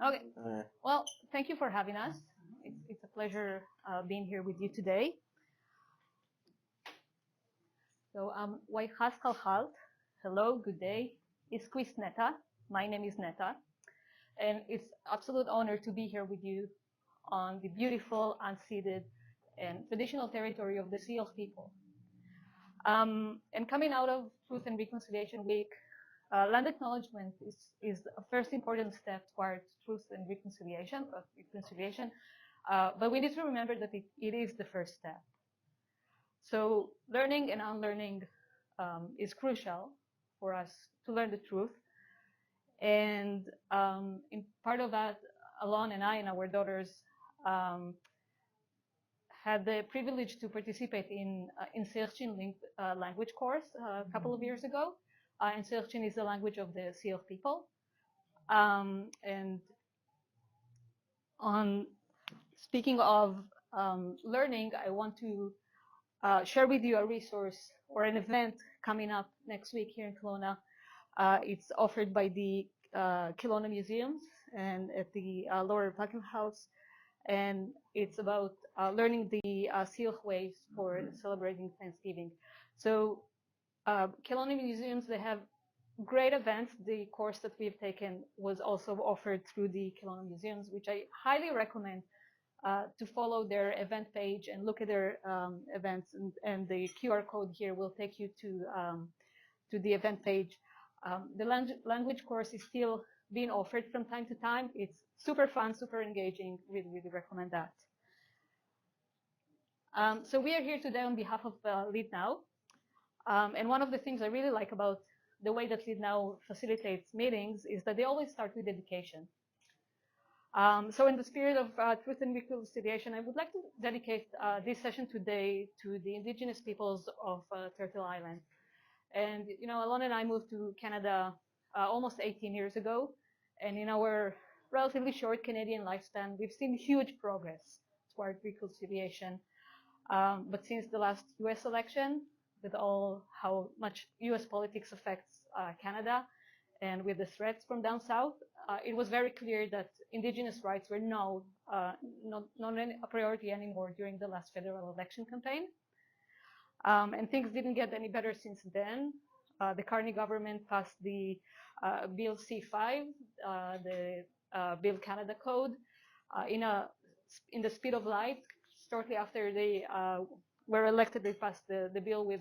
Okay. Well, thank you for having us. It's a pleasure being here with you today. So, Waihas Kalhalt. Hello, good day. Isquis Neta. My name is Neta. And it's absolute honor to be here with you on the beautiful, unceded, and traditional territory of the Seal people. And coming out of Truth and Reconciliation Week, land acknowledgement is a first important step towards truth and reconciliation, but we need to remember that it is the first step. So learning and unlearning is crucial for us to learn the truth. And in part of that, Alon and I and our daughters had the privilege to participate in Searchin language course a couple of years ago. And Searchin is the language of the Seal people. And on speaking of learning, I want to share with you a resource or an event coming up next week here in Kelowna. It's offered by the Kelowna Museums and at the Lower Packing House. And it's about learning the Seal ways for celebrating Thanksgiving. So Kelowna Museums, they have great events. The course that we've taken was also offered through the Kelowna Museums, which I highly recommend to follow their event page and look at their events. And the QR code here will take you to the event page. The language course is still being offered from time to time. It's super fun, super engaging. Really, really recommend that. So we are here today on behalf of Leadnow. And one of the things I really like about the way that Leadnow facilitates meetings is that they always start with education. So in the spirit of truth and reconciliation, I would like to dedicate this session today to the indigenous peoples of Turtle Island. And, you know, Alon and I moved to Canada almost 18 years ago. And in our relatively short Canadian lifespan, we've seen huge progress toward reconciliation. But since the last US election, with all how much US politics affects Canada, and with the threats from down south, it was very clear that Indigenous rights were not a priority anymore during the last federal election campaign. And things didn't get any better since then. The Carney government passed the Bill C-5, the Build Canada Code, in the speed of light. Shortly after they were elected, they passed the bill with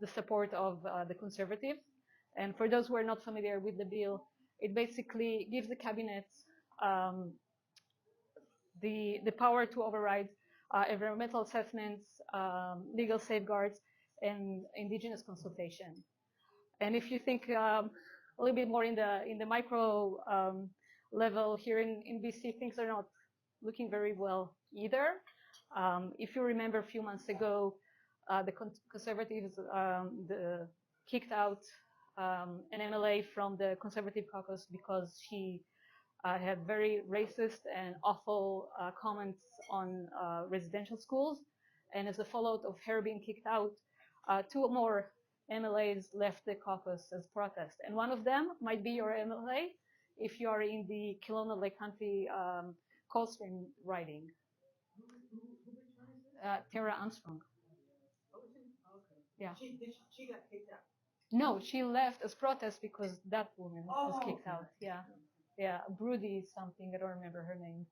the support of the Conservatives. And for those who are not familiar with the bill, it basically gives the cabinets the power to override environmental assessments, legal safeguards, and Indigenous consultation. And if you think a little bit more in the micro level here in BC, things are not looking very well either. If you remember a few months ago, the Conservatives kicked out an MLA from the Conservative caucus because she had very racist and awful comments on residential schools. And as a fallout of her being kicked out, two more MLAs left the caucus as protest. And one of them might be your MLA if you are in the Kelowna Lake Country Coldstream riding. Tara Armstrong. Yeah. She got kicked out. No, she left as protest because that woman was kicked out. Yeah. Yeah, Broody something, I don't remember her name.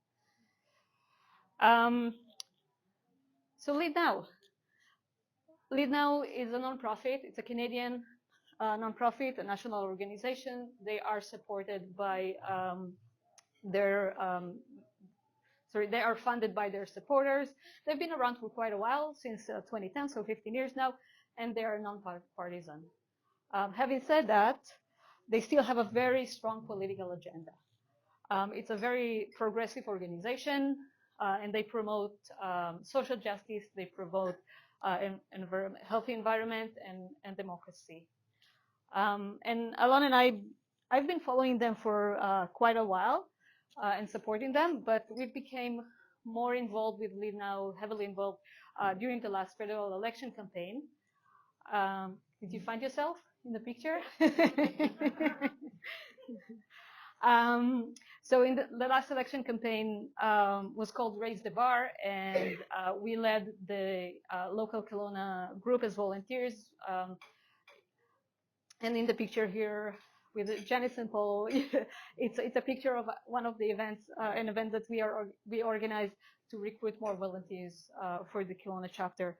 So Leadnow. Leadnow is a nonprofit. It's a Canadian nonprofit, a national organization. They are supported by they are funded by their supporters. They've been around for quite a while, since 2010, so 15 years now, and they are non-partisan. Having said that, they still have a very strong political agenda. It's a very progressive organization, and they promote social justice, they promote healthy environment and democracy. And Alon and I've been following them for quite a while and supporting them, but we became more involved with Leadnow, heavily involved during the last federal election campaign. Did you find yourself in the picture? So in the last election campaign was called Raise the Bar, and we led the local Kelowna group as volunteers. And in the picture here with Janice and Paul, it's a picture of one of the events, an event that we organized to recruit more volunteers for the Kelowna chapter.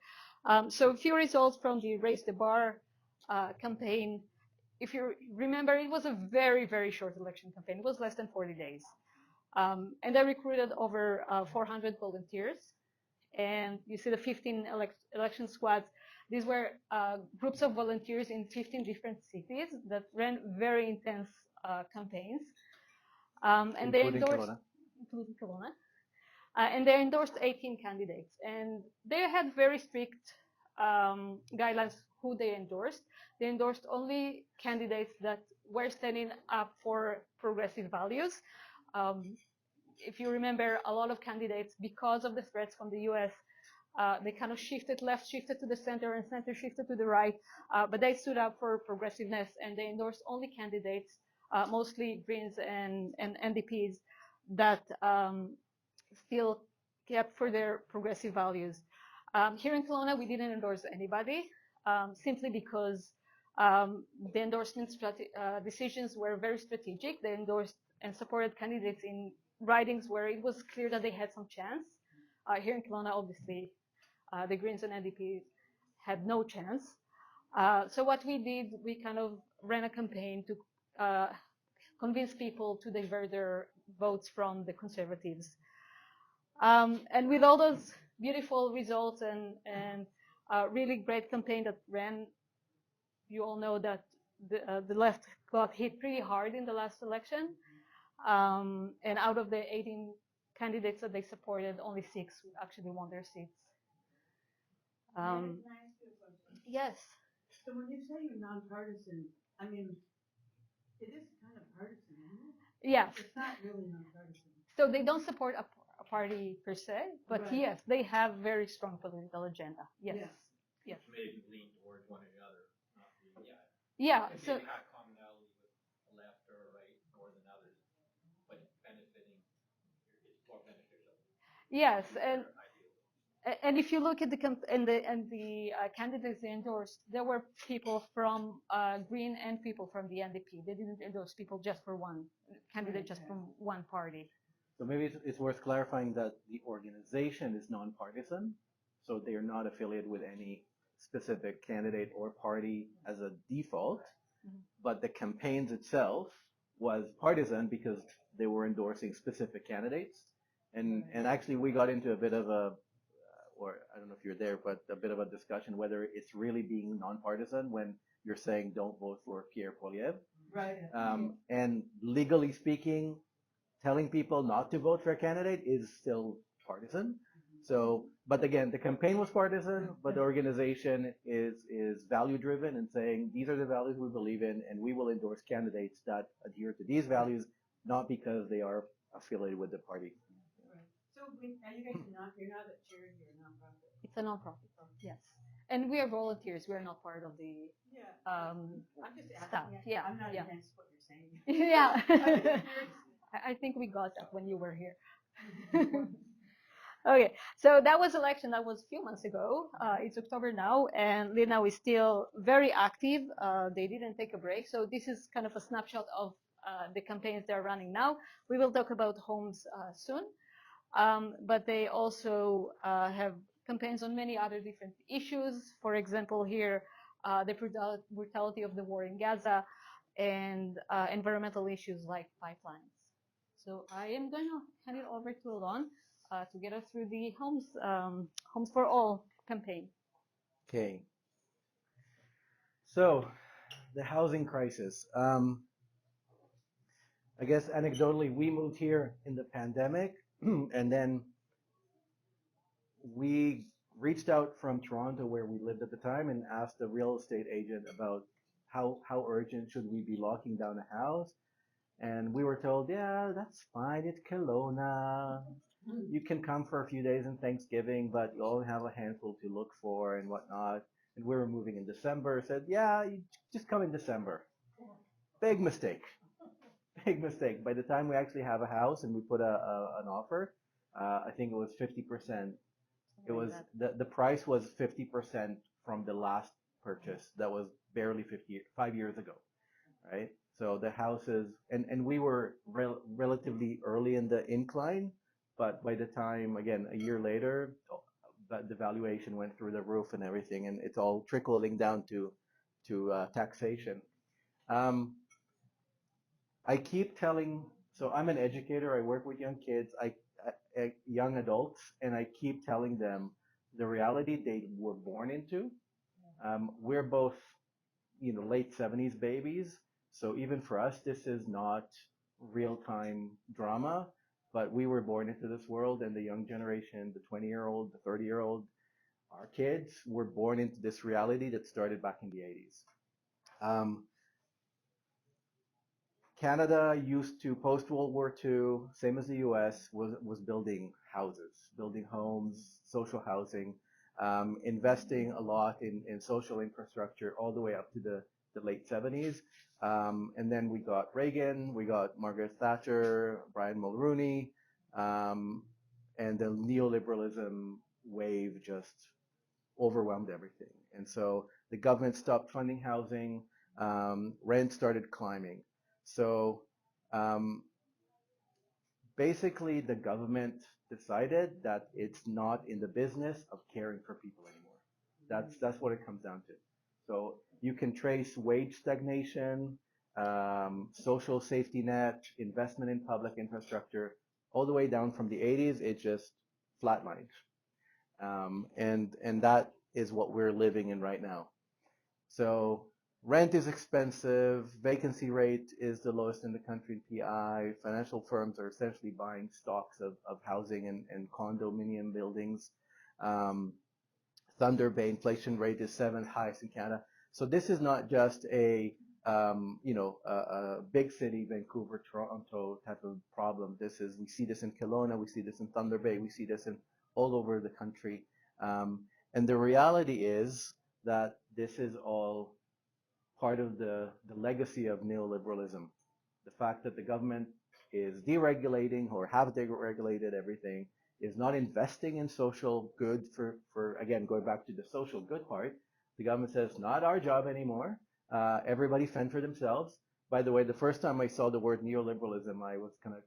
So a few results from the Raise the Bar campaign. If you remember, it was a very, very short election campaign. It was less than 40 days. And they recruited over 400 volunteers. And you see the 15 election squads. These were groups of volunteers in 15 different cities that ran very intense campaigns. And they endorsed, including Kelowna. And they endorsed 18 candidates. And they had very strict guidelines who they endorsed. They endorsed only candidates that were standing up for progressive values. If you remember, a lot of candidates, because of the threats from the US, they kind of shifted left, shifted to the center, and center shifted to the right. But they stood up for progressiveness, and they endorsed only candidates, mostly Greens and NDPs, that still kept for their progressive values. Here in Kelowna, we didn't endorse anybody, simply because the endorsement decisions were very strategic. They endorsed and supported candidates in ridings where it was clear that they had some chance. Here in Kelowna, obviously, the Greens and NDP had no chance. So what we did, we kind of ran a campaign to convince people to divert their votes from the Conservatives. And with all those beautiful results and really great campaign that ran, you all know that the left got hit pretty hard in the last election. And out of the 18 candidates that they supported, only 6 actually won their seats. Can I ask you a question? Yes. So when you say you're nonpartisan, I mean, it is kind of partisan, isn't it? Yes. It's not really nonpartisan. So they don't support a party per se, but Right. yes, they have very strong political agenda. Yes. Yeah. Yes. Maybe lean towards one or the other, not the Yeah. and So maybe have commonality with the left or right more than others, but benefiting, it's more beneficial. yes, to and their ideals. and if you look at the candidates they endorsed, there were people from Green and people from the NDP. They didn't endorse people just for one candidate, just from one party. So maybe it's worth clarifying that the organization is nonpartisan, so they are not affiliated with any specific candidate or party as a default, but the campaigns itself was partisan because they were endorsing specific candidates. And actually we got into a bit of a, or I don't know if you're there, but a bit of a discussion whether it's really being nonpartisan when you're saying don't vote for Pierre Poilievre. Right. And legally speaking, telling people not to vote for a candidate is still partisan. So, but again, the campaign was partisan, but the organization is value driven and saying these are the values we believe in, and we will endorse candidates that adhere to these values, not because they are affiliated with the party. Right. So are you guys you're not a charity or a nonprofit? It's a nonprofit, yes. And we are volunteers. We are not part of the I'm just staff. asking. Yeah, I'm not yeah. against what you're saying. Yeah. I think we got that when you were here. Okay, so that was election. That was a few months ago. It's October now, and Leadnow is still very active. They didn't take a break. So this is kind of a snapshot of the campaigns they're running now. We will talk about homes soon, but they also have campaigns on many other different issues. For example, here, the brutality of the war in Gaza and environmental issues like pipelines. So I am going to hand it over to Alon to get us through the Homes for All campaign. Okay. So, the housing crisis. I guess anecdotally, we moved here in the pandemic, and then we reached out from Toronto, where we lived at the time, and asked the real estate agent about how urgent should we be locking down a house. And we were told, yeah, that's fine. It's Kelowna. You can come for a few days in Thanksgiving, but you only have a handful to look for and whatnot. And we were moving in December. Said, yeah, you just come in December. Big mistake. big mistake. By the time we actually have a house and we put an offer, I think it was 50%. It was the price was 50% from the last purchase that was barely 5 years ago, right? So the houses, and we were relatively early in the incline, but by the time, again, a year later, the valuation went through the roof and everything, and it's all trickling down to taxation. I keep telling, so I'm an educator. I work with young kids, young adults, and I keep telling them the reality they were born into. We're both, late 70s babies. So even for us, this is not real-time drama, but we were born into this world, and the young generation, the 20-year-old, the 30-year-old, our kids were born into this reality that started back in the 80s. Canada used to, post-World War II, same as the US, was building houses, building homes, social housing, investing a lot in social infrastructure all the way up to the late 70s. And then we got Reagan, we got Margaret Thatcher, Brian Mulroney, and the neoliberalism wave just overwhelmed everything. And so the government stopped funding housing, rent started climbing. So basically the government decided that it's not in the business of caring for people anymore. That's what it comes down to. So you can trace wage stagnation, social safety net, investment in public infrastructure, all the way down from the 80s, it just flatlined. And that is what we're living in right now. So rent is expensive, vacancy rate is the lowest in the country in PI, financial firms are essentially buying stocks of housing and condominium buildings. Thunder Bay inflation rate is 7th highest in Canada. So this is not just a big city, Vancouver, Toronto type of problem. We see this in Kelowna, we see this in Thunder Bay, we see this in all over the country. And the reality is that this is all part of the legacy of neoliberalism. The fact that the government is deregulating or have deregulated everything, is not investing in social good for again, going back to the social good part. The government says, not our job anymore. Everybody fend for themselves. By the way, the first time I saw the word neoliberalism, I was kind of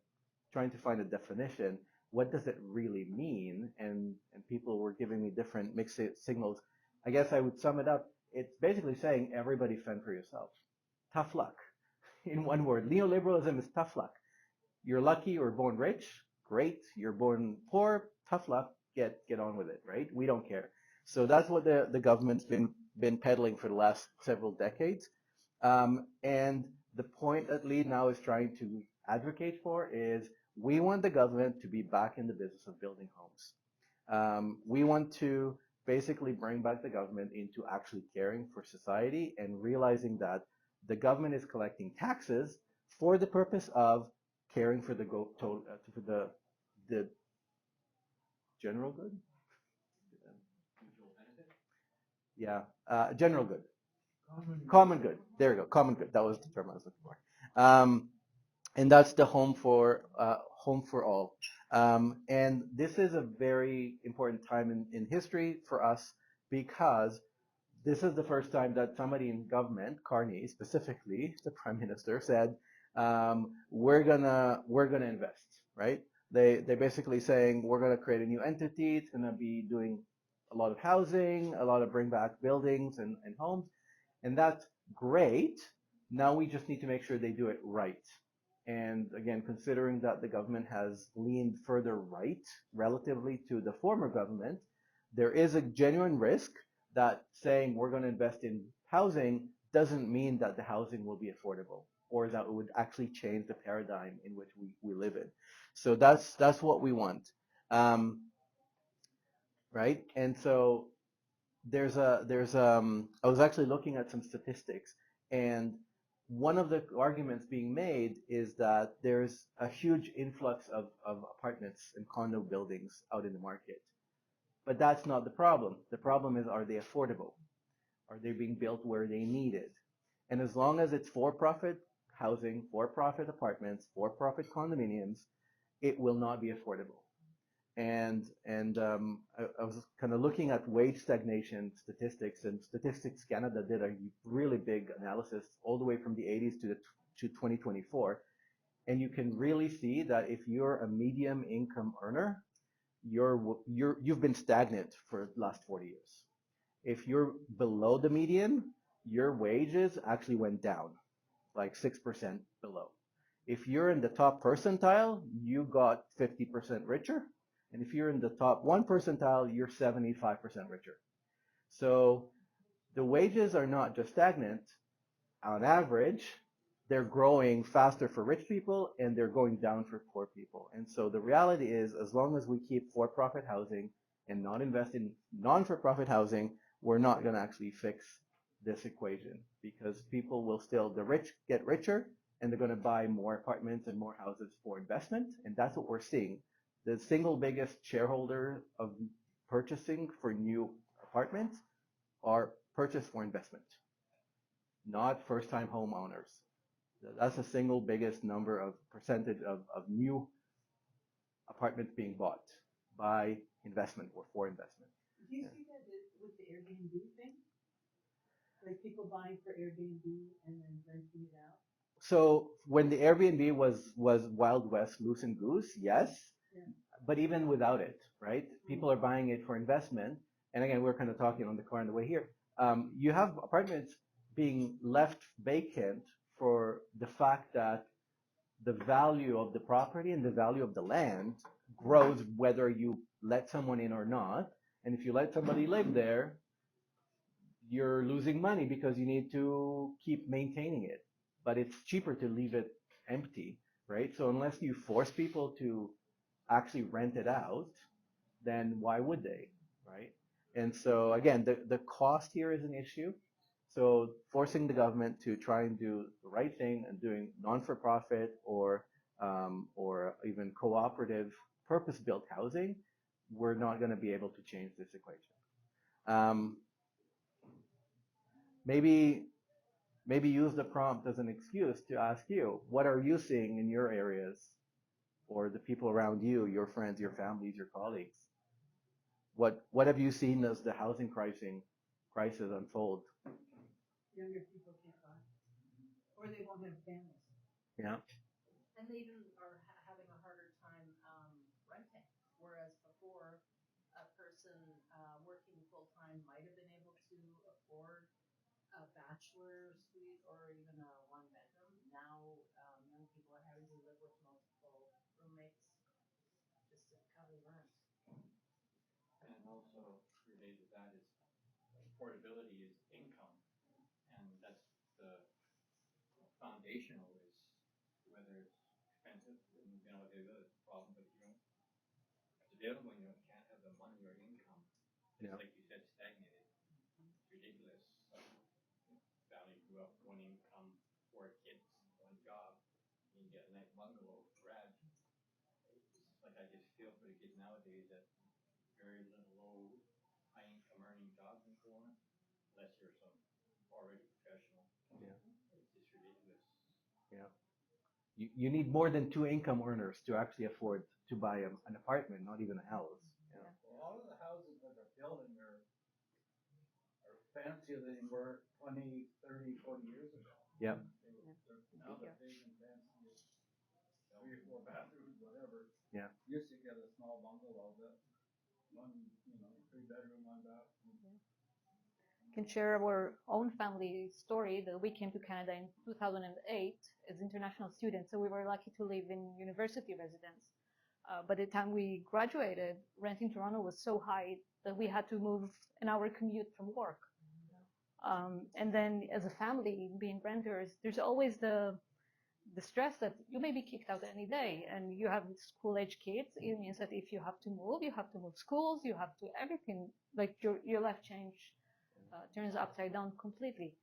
trying to find a definition. What does it really mean? And people were giving me different mixed signals. I guess I would sum it up. It's basically saying everybody fend for yourself. Tough luck. In one word, neoliberalism is tough luck. You're lucky you were born rich, great. You're born poor, tough luck. Get on with it, right? We don't care. So that's what the government's been peddling for the last several decades. And the that Leadnow is trying to advocate for is we want the government to be back in the business of building homes. We want to basically bring back the government into actually caring for society and realizing that the government is collecting taxes for the purpose of caring for the general good. Yeah, general good. Common good. There we go. Common good. That was the term I was looking for. And that's the home for all. And this is a very important time in history for us because this is the first time that somebody in government, Carney specifically, the prime minister, said, we're gonna invest, right? They're basically saying we're gonna create a new entity. It's gonna be doing a lot of housing, a lot of bring back buildings and homes, and that's great. Now we just need to make sure they do it right. And again, considering that the government has leaned further right relatively to the former government, there is a genuine risk that saying we're going to invest in housing doesn't mean that the housing will be affordable or that it would actually change the paradigm in which we live in. So that's what we want, right? And so I was actually looking at some statistics, and one of the arguments being made is that there's a huge influx of apartments and condo buildings out in the market. But that's not the problem. The problem is, are they affordable? Are they being built where they need it? And as long as it's for-profit housing, for-profit apartments, for-profit condominiums, it will not be affordable. I was kind of looking at wage stagnation statistics, and Statistics Canada did a really big analysis all the way from the 80s to 2024, and you can really see that if you're a medium income earner, you've been stagnant for the last 40 years. If you're below the median, your wages actually went down, like 6% below. If you're in the top percentile, you got 50% richer. And if you're in the top 1 percentile, you're 75% richer. So the wages are not just stagnant. On average, they're growing faster for rich people and they're going down for poor people. And so the reality is, as long as we keep for-profit housing and not invest in non-for-profit housing, we're not going to actually fix this equation, because people will still, the rich get richer and they're going to buy more apartments and more houses for investment. And that's what we're seeing. The single biggest shareholder of purchasing for new apartments are purchased for investment, not first-time homeowners. That's the single biggest number of percentage of new apartments being bought by investment or for investment. Do you see that with the Airbnb thing? Like people buying for Airbnb and then renting it out? So when the Airbnb was Wild West, loose and goose, yes. Yeah. But even without it, right? People are buying it for investment. And again, we're kind of talking on the car on the way here. You have apartments being left vacant for the fact that the value of the property and the value of the land grows whether you let someone in or not. And if you let somebody live there, you're losing money because you need to keep maintaining it. But it's cheaper to leave it empty, right? So unless you force people to actually rent it out, then why would they, right? And so again, the cost here is an issue. So forcing the government to try and do the right thing and doing non-for-profit or even cooperative purpose-built housing, we're not going to be able to change this equation. Maybe use the prompt as an excuse to ask you, what are you seeing in your areas, or the people around you, your friends, your families, your colleagues? What have you seen as the housing crisis unfold? Younger people can't buy, or they won't have families. Yeah. And they even are having a harder time renting, whereas before a person working full-time might have been able to afford a bachelor suite or even a one-bedroom. Now young people are having to live with multiple roommates just to cover the rent. And also related to that is affordability is income, and that's the foundational is whether it's expensive, the other problem, but if you don't, it's available, you can't have the money or income. It's Yeah. like you said, stagnated. It's ridiculous. Valley grew up one income, 4 kids, 1 job, and you get a nice bungalow garage. It's like I just feel for the kids nowadays that very little low, high income earning jobs in Kelowna, unless you're some already professional. Yeah. It's just ridiculous. Yeah. You need more than 2 income earners to actually afford to buy an apartment, not even a house. Yeah. Well, a lot of the houses that are built in there are fancier than they were 20, 30, 40 years ago. Yep. Now they're big and fancy, 3 or 4 bathrooms, whatever. Yeah. Used to get a small bungalow that one, 3-bedroom, 1 bathroom. Can share our own family story that we came to Canada in 2008 as international students. So we were lucky to live in university residence. By the time we graduated, rent in Toronto was so high that we had to move an hour commute from work. And then as a family, being renters, there's always the stress that you may be kicked out any day, and you have school-age kids. It means that if you have to move schools, you have to everything, like your life turns upside down completely.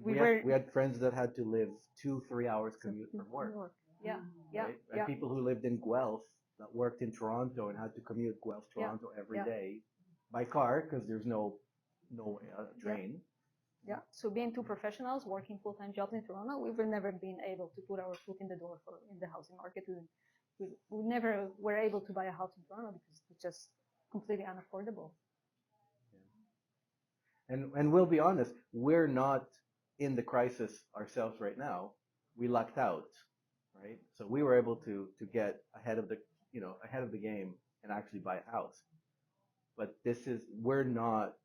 We had friends that had to live 2-3 hours commute from work. Yeah, yeah, Right? yeah. And people who lived in Guelph that worked in Toronto and had to commute Guelph, Toronto every day by car because there's no train. Yeah. So being two professionals working full-time jobs in Toronto, we've never been able to put our foot in the door in the housing market. We never were able to buy a house in Toronto because it's just completely unaffordable. And we'll be honest, we're not in the crisis ourselves right now. We lucked out, right? So we were able to get ahead of the game and actually buy a house. But we're not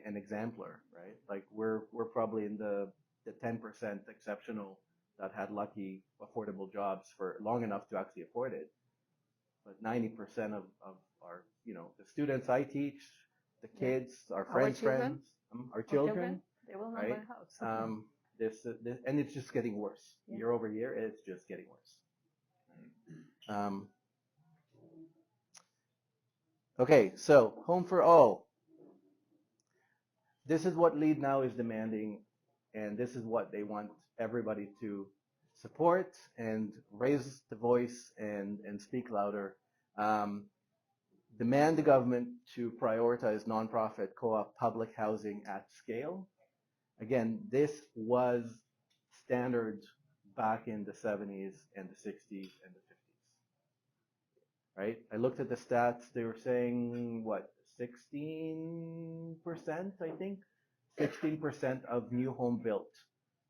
an exemplar, right? Like we're probably in the 10% exceptional that had lucky affordable jobs for long enough to actually afford it. But 90% of our, the students I teach, the kids, our friends, our children, they will not right? buy a house. This and it's just getting worse. Yeah. Year over year, it's just getting worse. Okay, so Home for All. This is what Leadnow is demanding, and this is what they want everybody to support and raise the voice and speak louder. Demand the government to prioritize nonprofit co-op public housing at scale. Again, this was standard back in the 70s and the 60s and the 50s, right? I looked at the stats. They were saying, what, 16%, I think? 16% of new home built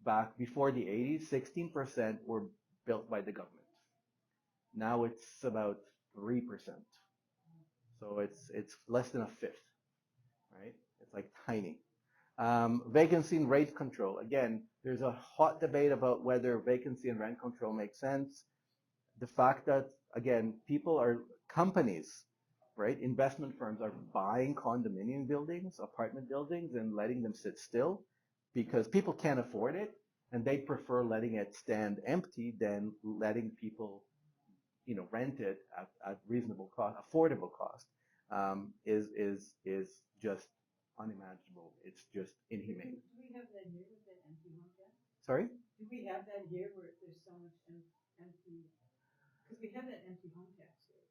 back before the 80s, 16% were built by the government. Now it's about 3%. So it's less than a fifth, right? It's like tiny. Vacancy and rate control. Again, there's a hot debate about whether vacancy and rent control makes sense. The fact that, again, companies, right, investment firms are buying condominium buildings, apartment buildings, and letting them sit still because people can't afford it, and they prefer letting it stand empty than letting people rent it at reasonable cost, affordable cost, is just unimaginable. It's just inhumane. Do we have that here with that empty home tax? Sorry? Do we have that here where there's so much empty? Because we have that empty home tax here.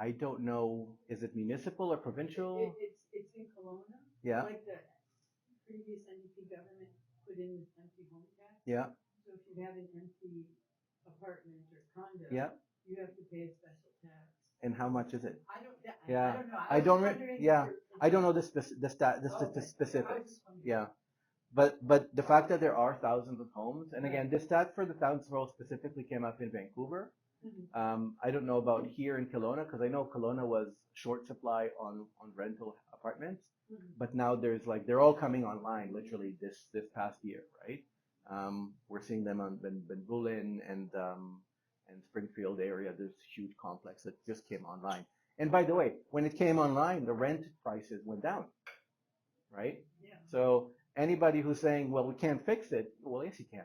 I don't know. Is it municipal or provincial? It's in Kelowna. Yeah. Like the previous NDP government put in this empty home tax. Yeah. So if you have an empty apartment or condo, Yeah. you have to pay a special tax. And how much is it? I don't know. I don't know the specifics. Yeah. But the fact that there are thousands of homes, and again, this stat for the Townsville specifically came up in Vancouver. I don't know about here in Kelowna because I know Kelowna was short supply on rental apartments, but now they're all coming online literally this past year, right? We're seeing them on Benbulin and Springfield area. There's a huge complex that just came online. And by the way, when it came online, the rent prices went down, right? Yeah. So anybody who's saying, well, we can't fix it, well, yes, you can.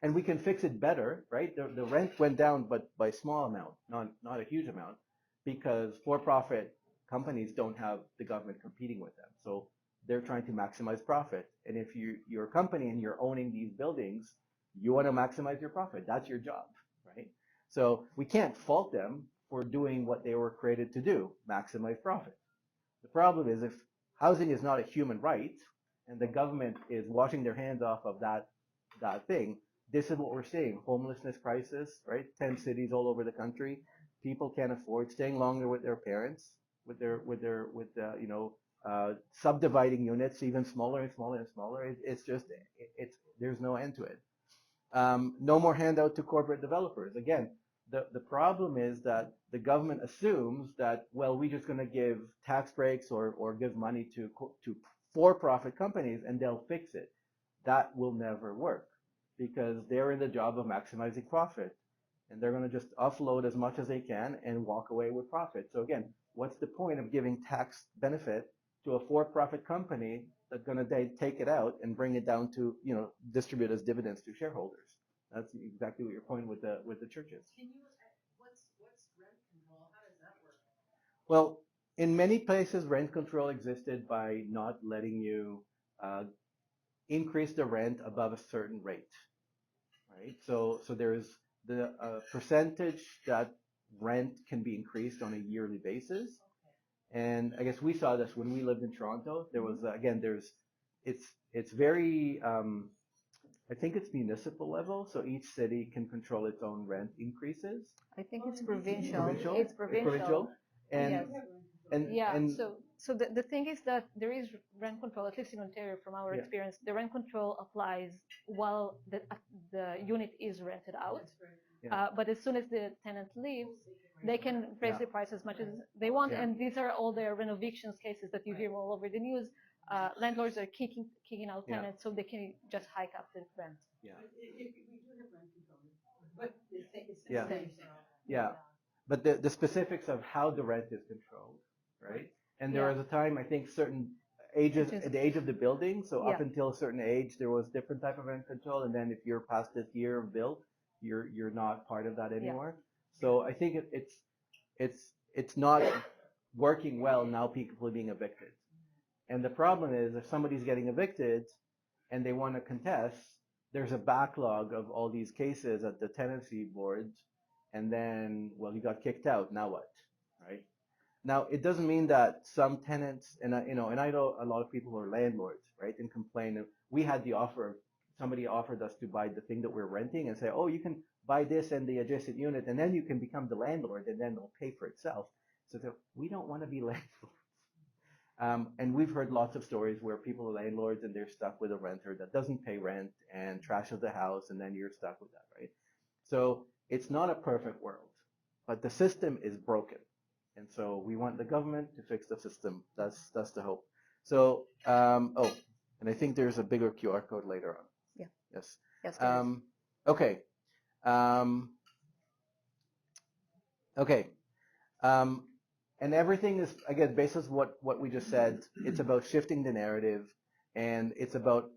And we can fix it better, right? The rent went down, but by a small amount, not a huge amount, because for-profit companies don't have the government competing with them. So they're trying to maximize profit. And if you're a company and you're owning these buildings, you want to maximize your profit. That's your job, right? So we can't fault them for doing what they were created to do, maximize profit. The problem is if housing is not a human right and the government is washing their hands off of that thing, this is what we're seeing. Homelessness crisis, right? 10 cities all over the country. People can't afford staying longer with their parents, subdividing units even smaller and smaller and smaller. There's no end to it. No more handout to corporate developers. Again, the problem is that the government assumes that, well, we're just going to give tax breaks or give money to for-profit companies and they'll fix it. That will never work because they're in the job of maximizing profit and they're going to just offload as much as they can and walk away with profit. So again, what's the point of giving tax benefit to a for-profit company that's going to take it out and bring it down to, distribute as dividends to shareholders? That's exactly what you're pointing with the churches. Can you, what's rent control? How does that work? Well, in many places, rent control existed by not letting you increase the rent above a certain rate, right? So there's the percentage that rent can be increased on a yearly basis. And I guess we saw this when we lived in Toronto. There was, it's very I think it's municipal level, so each city can control its own rent increases. I think it's provincial. Provincial? It's provincial. And Yes. and Yeah. and So the thing is that there is rent control, at least in Ontario, from our Yeah. experience. The rent control applies while the unit is rented out. Yeah. But as soon as the tenant leaves, they can raise Yeah. the price as much as they want. Yeah. And these are all the renovictions cases that you hear all over the news. Landlords are kicking out Yeah. tenants so they can just hike up the rent. yeah. We do have rent control, but it's the Yeah. same. Yeah. But the specifics of how the rent is controlled, right? And there Yeah. was a time, I think, certain ages, Ages. the age of the building, so up Yeah. until a certain age, there was different type of rent control, and then if you're past this year of built, you're not part of that anymore. So I think it's not working well now. People are being evicted, and the problem is if somebody's getting evicted and they want to contest, there's a backlog of all these cases at the tenancy boards, and then, well, you got kicked out. Now what, right? Now it doesn't mean that some tenants, and I know a lot of people who are landlords, right, and complain. We had the offer, somebody offered us to buy the thing that we're renting and say, oh, you can buy this and the adjacent unit, and then you can become the landlord, and then it'll pay for itself. So we don't want to be landlords. And we've heard lots of stories where people are landlords and they're stuck with a renter that doesn't pay rent and trashes the house, and then you're stuck with that, right? So it's not a perfect world, but the system is broken. And so we want the government to fix the system. That's the hope. So, and I think there's a bigger QR code later on. Yeah. Yes. Yes. There is. Okay. Okay. And everything is, again, based on what we just said, it's about shifting the narrative, and it's about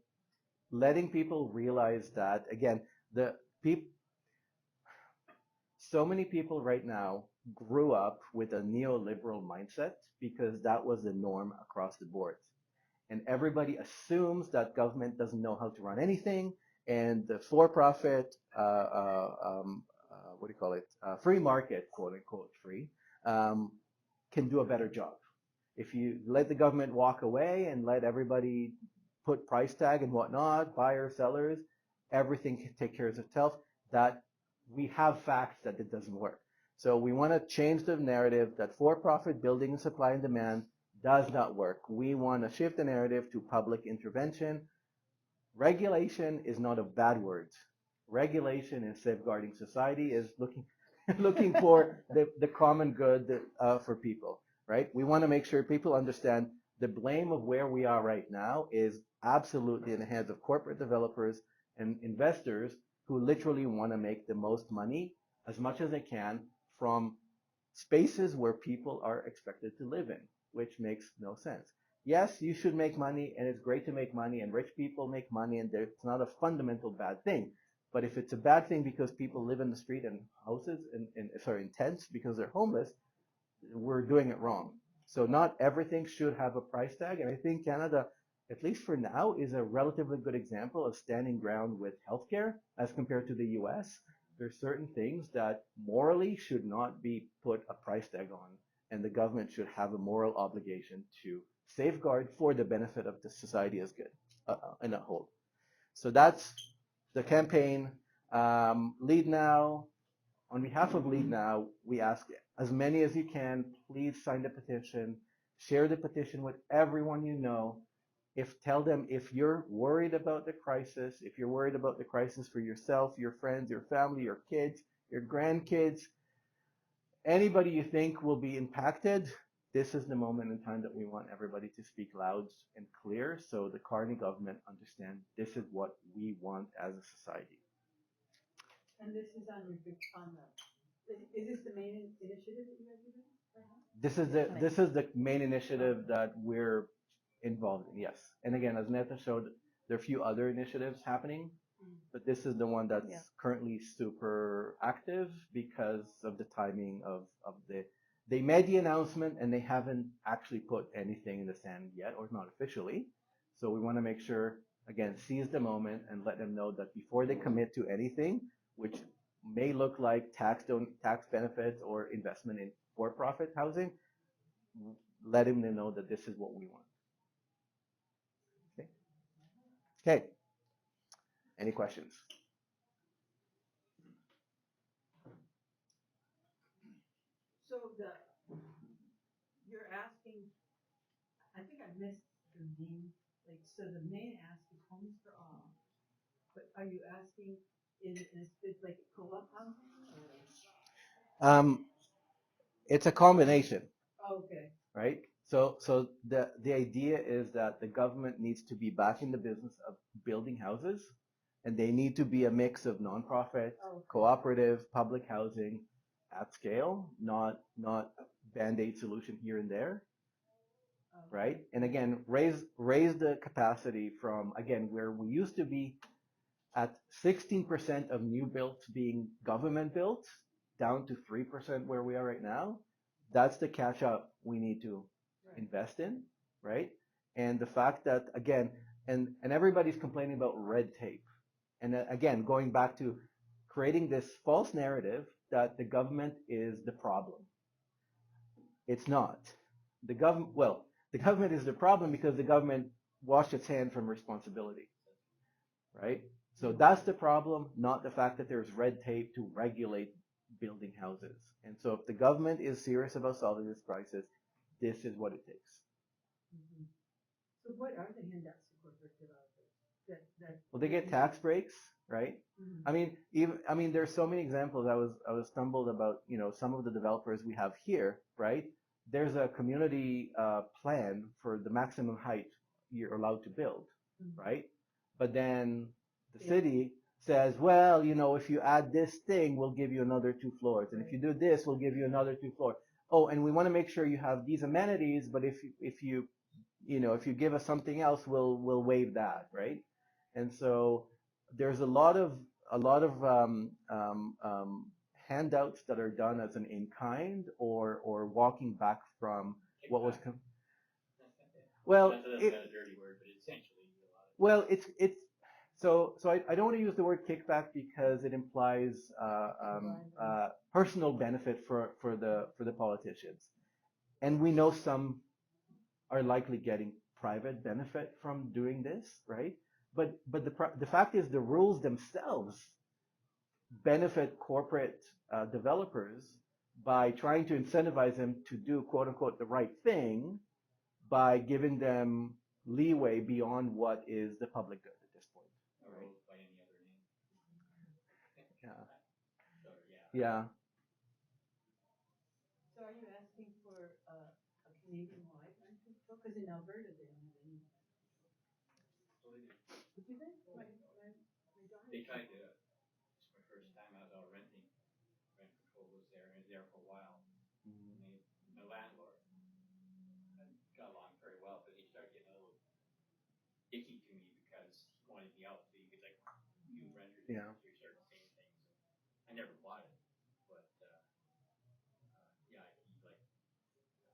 letting people realize that, again, so many people right now grew up with a neoliberal mindset because that was the norm across the board. And everybody assumes that government doesn't know how to run anything, and the for-profit, what do you call it, free market, quote unquote free, can do a better job. If you let the government walk away and let everybody put price tag and whatnot, buyers, sellers, everything can take care of itself. That we have facts that it doesn't work. So we want to change the narrative that for-profit building supply and demand does not work. We want to shift the narrative to public intervention. Regulation is not a bad word. Regulation is safeguarding society, is looking for the common good for people, right? We want to make sure people understand the blame of where we are right now is absolutely in the hands of corporate developers and investors who literally want to make the most money as much as they can from spaces where people are expected to live in, which makes no sense. Yes, you should make money, and it's great to make money, and rich people make money, and it's not a fundamental bad thing. But if it's a bad thing because people live in the street in houses, in tents because they're homeless, we're doing it wrong. So not everything should have a price tag, and I think Canada, at least for now, is a relatively good example of standing ground with healthcare as compared to the US. There's certain things that morally should not be put a price tag on, and the government should have a moral obligation to safeguard for the benefit of the society as good in a whole. So that's the campaign. Leadnow, on behalf of Leadnow, we ask as many as you can, please sign the petition, share the petition with everyone you know. Tell them if you're worried about the crisis, if you're worried about the crisis for yourself, your friends, your family, your kids, your grandkids, anybody you think will be impacted, this is the moment in time that we want everybody to speak loud and clear so the Carney government understands this is what we want as a society. And this is on is this the main initiative that you guys are doing right now? This is the main initiative that we're involved in, yes. And again, as Neta showed, there are a few other initiatives happening, but this is the one that's currently super active because of the timing of they made the announcement and they haven't actually put anything in the sand yet, or not officially. So we want to make sure, again, seize the moment and let them know that before they commit to anything, which may look like tax benefits or investment in for-profit housing, let them know that this is what we want. Okay. Okay. Any questions? So you're asking, I think I missed the main, like, so the main ask is homes for all, but are you asking, is it like co-op housing or? It's a combination, Okay. right? So the idea is that the government needs to be back in the business of building houses, and they need to be a mix of nonprofit, Okay. cooperative, public housing at scale, not band-aid solution here and there, right? And again, raise the capacity from, again, where we used to be at 16% of new built being government built, down to 3% where we are right now. That's the catch up we need to invest in, right? And the fact that, again, and everybody's complaining about red tape. And again, going back to creating this false narrative that the government is the problem. It's not. The government is the problem because the government washed its hand from responsibility, right? So that's the problem, not the fact that there's red tape to regulate building houses. And so if the government is serious about solving this crisis, this is what it takes. Mm-hmm. So what are the handouts to corporate developers? Well, they get tax breaks, right? Mm-hmm. I mean, there's so many examples. I was stumbled about, some of the developers we have here, right? There's a community plan for the maximum height you're allowed to build, right? But then the city says, well, if you add this thing, we'll give you another 2 floors, and if you do this, we'll give you another 2 floors. Oh, and we want to make sure you have these amenities, but if you give us something else, we'll waive that, right? And so there's a lot of handouts that are done as an in kind or walking back from what was. Well, That's a dirty word, but essentially a lot of. Well, it's so I don't want to use the word kickback because it implies personal benefit for the politicians, and we know some are likely getting private benefit from doing this, right? But the fact is the rules themselves benefit corporate developers by trying to incentivize them to do quote unquote the right thing by giving them leeway beyond what is the public good at this point. Right? By any other name. Yeah. So, Yeah. So are you asking for a Canadian-wide rent control? Because in Alberta they don't have any. So they do. Did you think? They tried to. It's my first time I was out renting. Rent control was there, and it was there for a while. And the landlord got along very well, but he started getting a little icky to me because he wanted me out so you could you renters, you started saying things. I never bought it, but he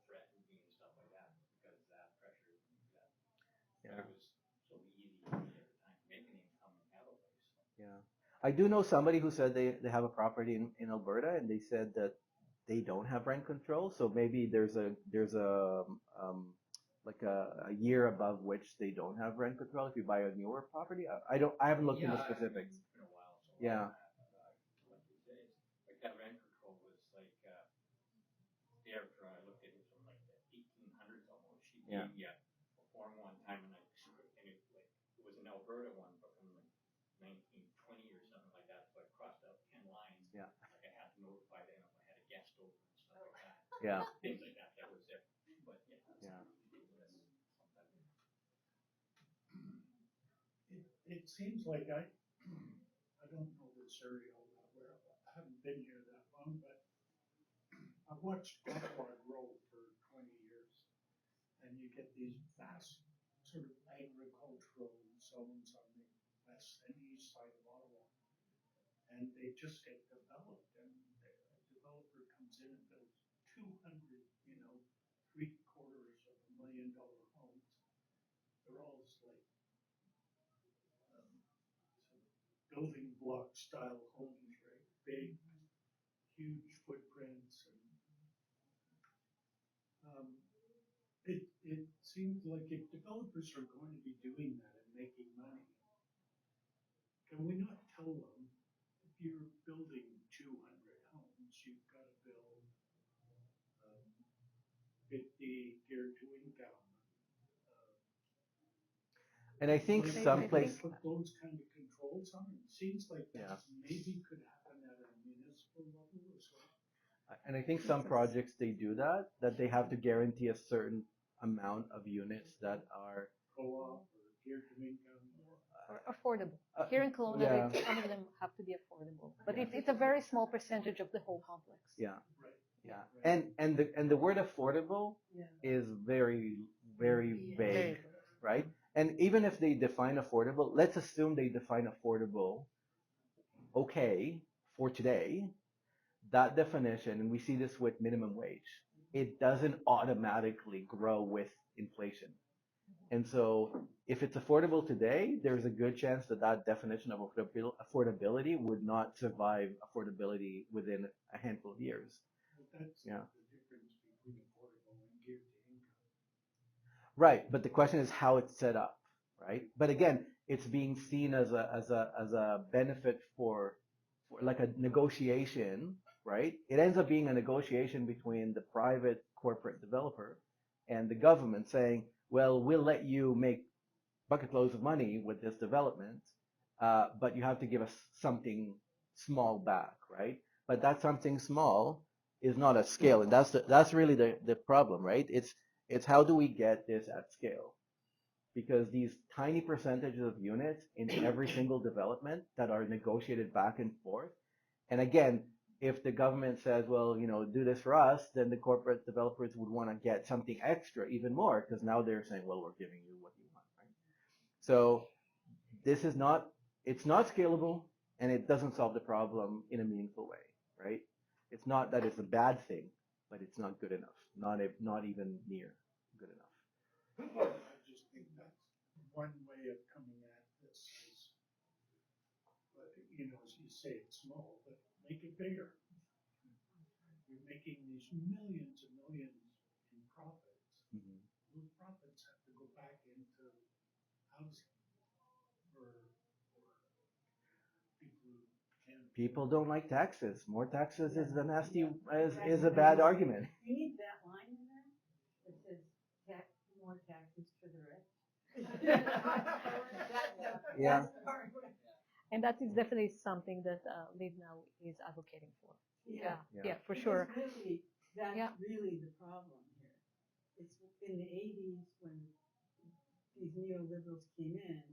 threatened me and stuff like that because of that pressure and that. Yeah. But it was so easy for me at the time to make an income and have a place. Yeah. I do know somebody who said they have a property in Alberta and they said that they don't have rent control. So maybe there's a like a year above which they don't have rent control if you buy a newer property. I haven't looked into specifics. It's been a while. So Yeah. Like you say, it's that rent control was there for, I looked at it from the 1800s almost. She gave me a form one time and it was an Alberta one, but from 1920 or something like that. So I crossed out 10 lines. Yeah. I had to notify them if I had a guest over and stuff like that. Yeah. Things like that. That was there. But Yeah. It seems like I don't know this area all that well. I haven't been here that long, but I've watched Ottawa grow for 20 years, and you get these vast sort of agricultural zones on the west and east side of Ottawa, and they just get developed, and a developer comes in and builds 200, $750,000 homes. They're all like sort of building block style homes, right? Big, huge footprints, and it seems like if developers are going to be doing that and making money, can we not tell them, if you're building 200 homes, you've got to build 50 geared to income? And I think Like, some I place, put those kind of controls on it. It seems like Yeah. that maybe could happen at a municipal level as well. and I think some projects they do that they have to guarantee a certain amount of units that are Co-op or geared to income. Or affordable. Uh, Here in Kelowna, yeah. some of them have to be affordable, but it's a very small percentage of the whole complex. yeah, Right. yeah. And the word affordable Yeah. is very, very Yeah. vague, Very right? And even if they define affordable, let's assume they define affordable okay for today, that definition, and we see this with minimum wage, it doesn't automatically grow with inflation. And so if it's affordable today, there's a good chance that that definition of affordability would not survive affordability within a handful of years. But that's Yeah. the difference between affordable and geared to income. Right, but the question is how it's set up, right? But again, it's being seen as a benefit for like a negotiation, right? It ends up being a negotiation between the private corporate developer and the government saying, well, we'll let you make bucket loads of money with this development, but you have to give us something small back, right? But that something small is not at scale, and that's really the problem, right? It's how do we get this at scale? Because these tiny percentages of units in every single development that are negotiated back and forth, and again, if the government says, well, do this for us, then the corporate developers would want to get something extra, even more, because now they're saying, well, we're giving you what you want, right? So it's not scalable, and it doesn't solve the problem in a meaningful way, right? It's not that it's a bad thing, but it's not good enough, not even near good enough. I just think that's one way of coming at this is, as you say, it's small, but make it bigger. You're making these millions and millions in profits. Mhm. Those profits have to go back into housing for people who can. People don't like taxes. More taxes is the nasty is a bad argument. You need that line in there that says more taxes for the rich. Yeah. That's the hard one. And that is definitely something that Leadnow is advocating for. Yeah. Yeah, for sure. Because really, that's Yeah. really the problem here. It's in the 80s when these neoliberals came in,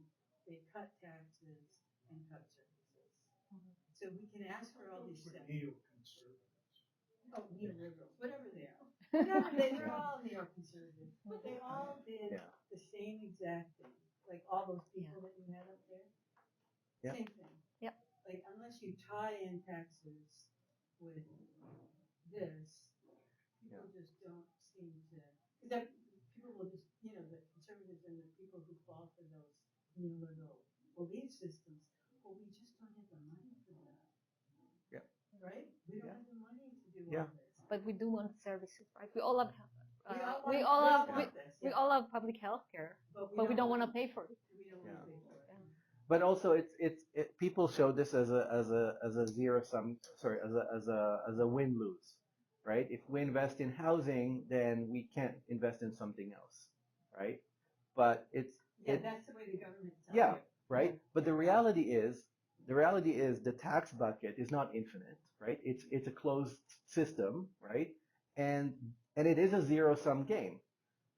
they cut taxes and cut services. So we can ask for all these things. Neoconservatives. Oh, neoliberals, whatever they are. Whatever they're all neoconservatives. They all did Yeah. the same exact thing. Like all those people that you had up there. Yeah. Same thing. Yep. Like unless you tie in taxes with this, people just don't seem to. Because people will just, the conservatives and the people who fall for those neoliberal belief systems. Well, we just don't have the money for that. Yeah. Right? We don't Yeah. have the money to do Yeah. all this. But we do want services, right? We all have We all want this, we yeah. all have public health care, but we don't want to pay for it. We don't want to pay for it. But also, people show this as a zero sum, sorry, as a win lose, right? If we invest in housing, then we can't invest in something else, right? But That's the way the government tells yeah, you. right. But the reality is the tax bucket is not infinite, right? It's a closed system, right? And it is a zero sum game.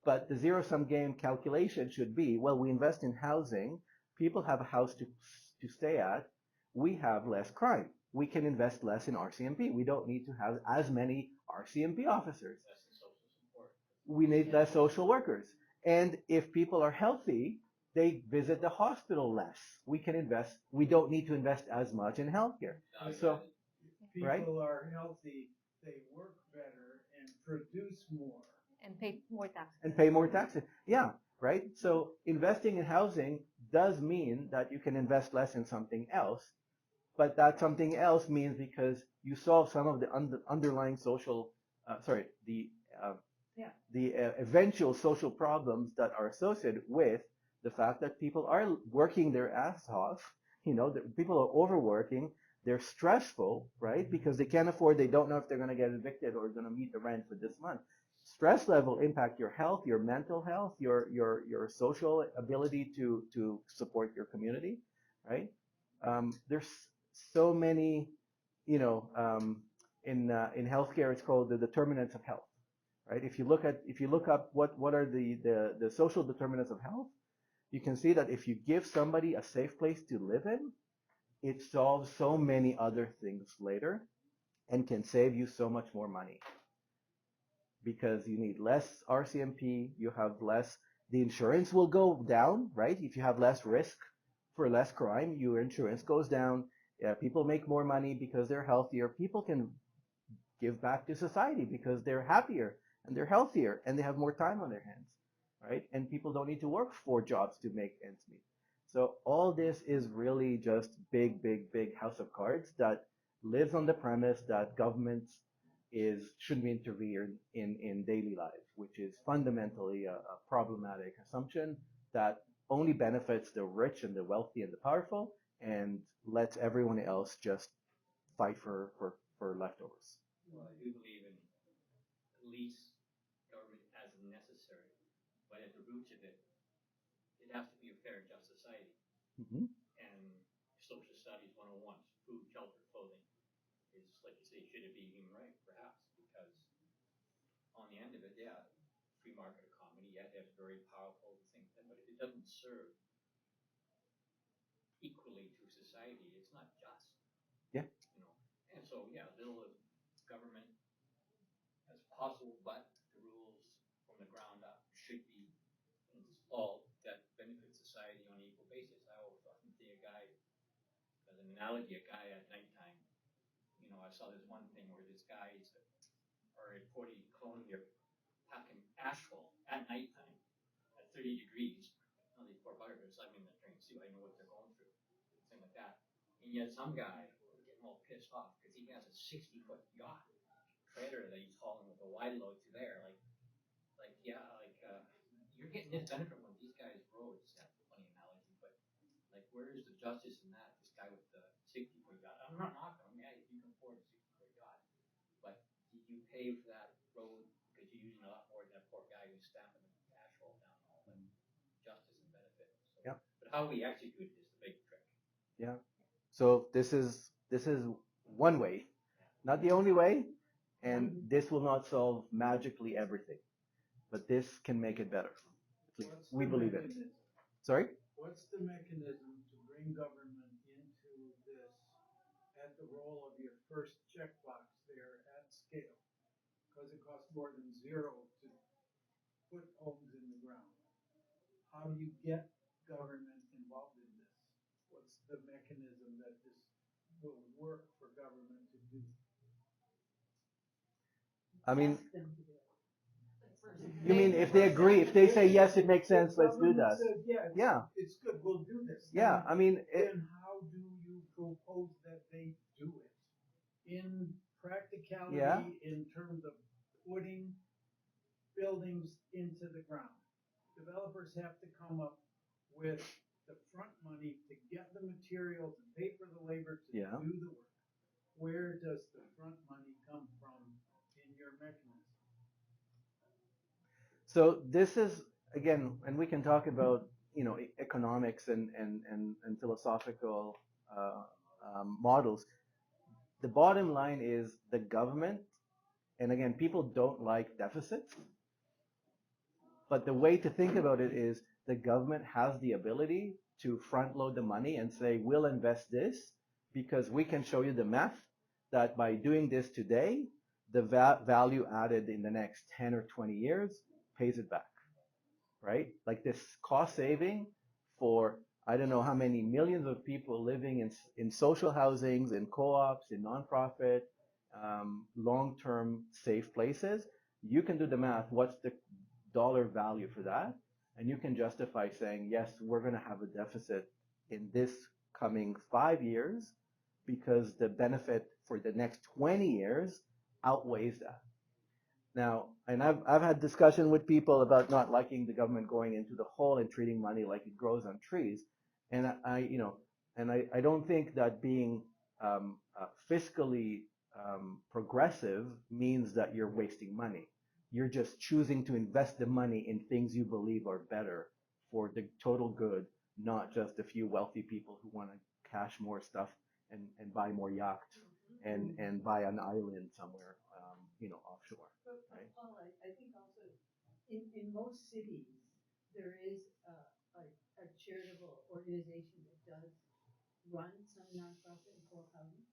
But the zero sum game calculation should be, well, we invest in housing, people have a house to stay at, we have less crime. We can invest less in RCMP. We don't need to have as many RCMP officers. That's the social support. We need less social workers. And if people are healthy, they visit the hospital less. We don't need to invest as much in healthcare. So, People right? are healthy, they work better and produce more. And pay more taxes. And pay more taxes. Yeah, right? So investing in housing does mean that you can invest less in something else, but that something else means because you solve some of the underlying social, the eventual social problems that are associated with the fact that people are working their ass off People are overworking. They're stressful, right? Because they can't afford, they don't know if they're going to get evicted or going to meet the rent for this month. Stress level impact your health, your mental health, your social ability to support your community, right? There's so many, in healthcare, it's called the determinants of health, right? If you look up what are the social determinants of health, you can see that if you give somebody a safe place to live in, it solves so many other things later and can save you so much more money because you need less RCMP, you have less, the insurance will go down, right? If you have less risk for less crime, your insurance goes down. People make more money because they're healthier. People can give back to society because they're happier and they're healthier and they have more time on their hands, right? And people don't need to work 4 jobs to make ends meet. So all this is really just big house of cards that lives on the premise that governments shouldn't interfere in daily lives, which is fundamentally a problematic assumption that only benefits the rich and the wealthy and the powerful and lets everyone else just fight for leftovers. Well, I do believe in at least government as necessary, but at the roots of it, it has to be a fair and just society. Mm-hmm. And social studies 101, food, shelter, clothing, is like you say, should it be a human right? Perhaps, because on the end of it, yeah, free market economy, yeah, it has very powerful things, but if it doesn't serve equally to society, it's not just. Yeah. And so, yeah, little of government as possible, but the rules from the ground up should be installed that benefit society on an equal basis. I always often see a guy, as an analogy, a guy at nighttime. I saw this one thing where this guys are reporting cloning their packing asphalt at nighttime at 30 degrees. These poor buggers, I'm in the train too, I know what they're going through, thing like that. And yet some guy is getting all pissed off because he has a 60-foot yacht trailer that he's hauling with a wide load to there. You're getting this benefit when these guys roads. That's a funny analogy, but where is the justice in that? This guy with the 60-foot yacht. I'm not knocking him. Yeah, if you can afford a 60-foot yacht, but did you pay for that road because you're using a lot more than that poor guy who's stamping the asphalt down and all that justice and benefit. So, yeah. But how we execute it is the big trick. Yeah. So this is one way, not the only way, and this will not solve magically everything, but this can make it better. At least we believe it. Sorry? What's the mechanism to bring government into this at the role of your first checkbox there at scale? Because it costs more than zero to put homes in the ground. How do you get government involved in this? What's the mechanism that this will work for government to do? I mean, Ask them to do it. you mean if they agree, if they say yes, it makes sense, let's do that. Said, Yeah. It's good, we'll do this. Yeah, I mean, Then how do you propose that they do it? In practicality, Yeah. in terms of putting buildings into the ground. Developers have to come up with the front money to get the materials and pay for the labor to Yeah. do the work. Where does the front money come from in your mechanism? So this is, again, and we can talk about, economics and philosophical models. The bottom line is the government, and again, people don't like deficits, but the way to think about it is the government has the ability to front load the money and say, we'll invest this because we can show you the math that by doing this today, the value added in the next 10 or 20 years pays it back, right? Like this cost saving for I don't know how many millions of people living in social housings, in co-ops, in nonprofit, long-term safe places. You can do the math. What's the dollar value for that? And you can justify saying, yes, we're going to have a deficit in this coming 5 years because the benefit for the next 20 years outweighs that. Now, and I've had discussion with people about not liking the government going into the hole and treating money like it grows on trees. And And I don't think that being fiscally progressive means that you're wasting money. You're just choosing to invest the money in things you believe are better for the total good, not just a few wealthy people who want to cash more stuff and buy more yachts and buy an island somewhere, offshore. But Right? Paul, I think also in most cities, there is a charitable organization that does run some nonprofit and co-op housing.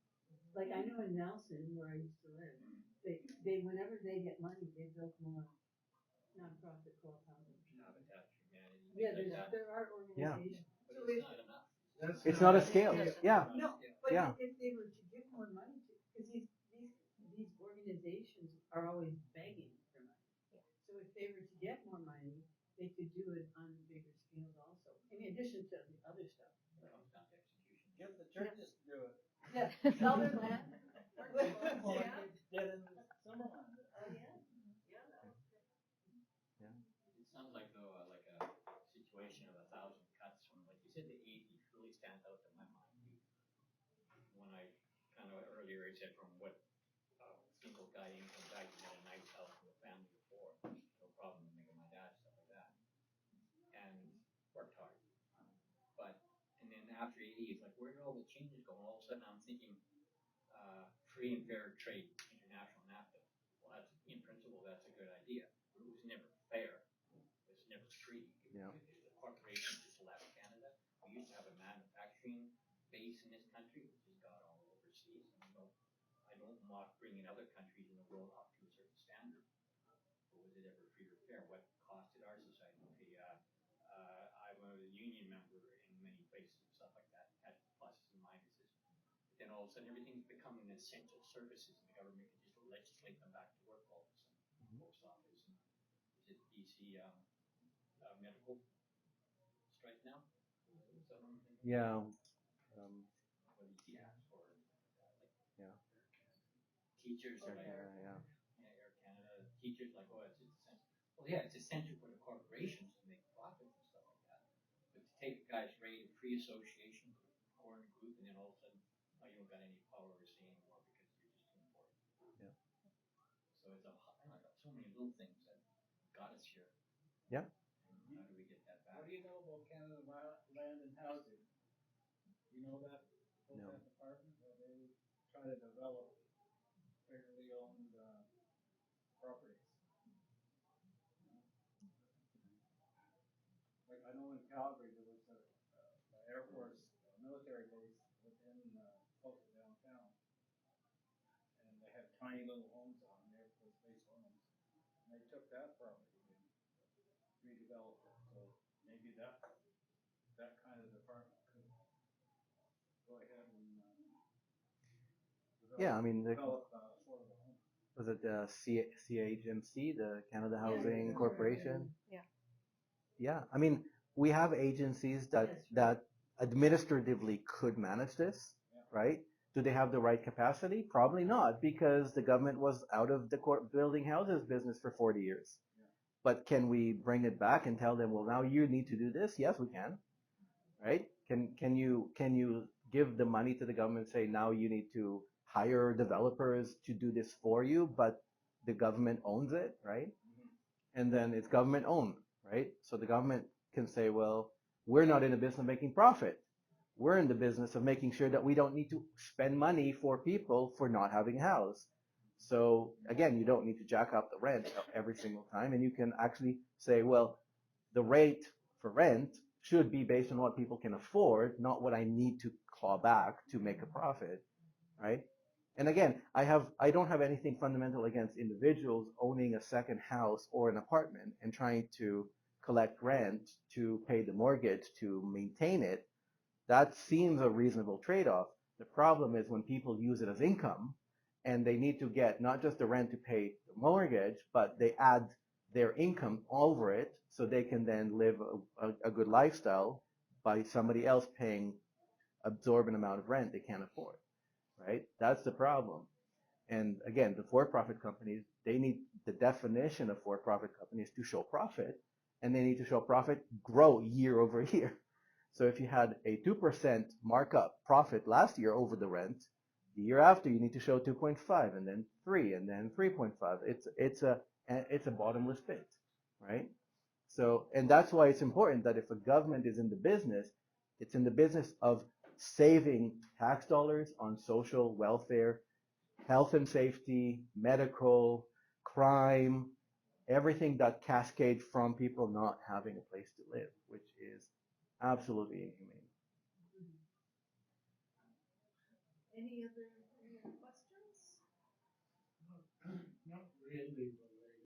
Like I know in Nelson, where I used to live, they whenever they get money, they build more nonprofit co-op housing. Habitat for Humanity. Yeah, things like that. there are organizations. But So it's if, not enough. It's not a scale. Yeah. no, but Yeah. if they were to give more money to, because these organizations are always begging for money. So if they were to get more money, they could do it on bigger scales also, in addition to the other stuff. It comes down to execution. Get the churches to do it. Yeah, sell their land. Like Yeah. they did in Summerland. Oh, yeah, yeah, that was good. It sounds like though, like a situation of 1,000 cuts from, like you said, the 80s really stands out to my mind. When I kind of earlier I said from what single guy income guy who had a nice house with a family of 4, no problem making my dad stuff like that, and worked hard. But and then after 80s, like where did all the changes go? And all of a sudden I'm thinking free and fair trade, international NAFTA. Well, that's in principle that's a good idea, but it was never fair. It was never free. Yeah. The corporations just left Canada. We used to have a manufacturing base in this country, which has got all overseas. And I don't mock bringing other countries in the world up to a certain standard. But was it ever free or fair? What cost did our society pay? I'm a union member in many places and stuff like that. Had pluses and minuses. But then all of a sudden, everything's becoming essential services, and the government can just legislate them back to work all of a sudden. Post office. And is it BC medical strike now? Is that what I'm thinking? Yeah. What ETFs or like Yeah. teachers are like Yeah. Air Canada teachers like, oh, it's essential. Well, yeah, it's essential for the corporations to make profits and stuff like that. But to take a guy's rate of free association, foreign group, and then all of a sudden, you don't got any power or say anymore because you're just too important. Yeah. So it's so many little things that got us here. Yeah. And how do we get that back? What do you know about Canada Land and Housing? You know that, No. that department where they try to develop federally owned properties? Like I know in Calgary there was a Air Force military base within close to downtown, and they had tiny little homes on them, Air Force base homes, and they took that property and redeveloped it. So maybe that kind of department could go ahead and Yeah, I mean, develop affordable homes. was it the CHMC, the Canada Housing Yeah. Corporation? Yeah. Yeah, I mean, we have agencies that administratively could manage this, right? Do they have the right capacity? Probably not, because the government was out of the building houses business for 40 years. Yeah. But can we bring it back and tell them, well, now you need to do this? Yes, we can. Right? Can you give the money to the government and say, now you need to hire developers to do this for you, but the government owns it, right? And then it's government owned, right? So the government can say, well, we're not in the business of making profit. We're in the business of making sure that we don't need to spend money for people for not having a house. So again, you don't need to jack up the rent every single time, and you can actually say, well, the rate for rent should be based on what people can afford, not what I need to claw back to make a profit, right? And again, I don't have anything fundamental against individuals owning a second house or an apartment and trying to collect rent to pay the mortgage to maintain it. That seems a reasonable trade-off. The problem is when people use it as income and they need to get not just the rent to pay the mortgage, but they add their income over it so they can then live a good lifestyle by somebody else paying absorbent amount of rent they can't afford, right? That's the problem. And again, the for-profit companies, they need the definition of for-profit companies to show profit, and they need to show profit grow year over year. So if you had a 2% markup profit last year over the rent, the year after you need to show 2.5 and then 3 and then 3.5. It's a bottomless pit, right? So, and that's why it's important that if a government is in the business, it's in the business of saving tax dollars on social welfare, health and safety, medical, crime, everything that cascades from people not having a place to live, which is absolutely inhumane. Any other questions? Not really, but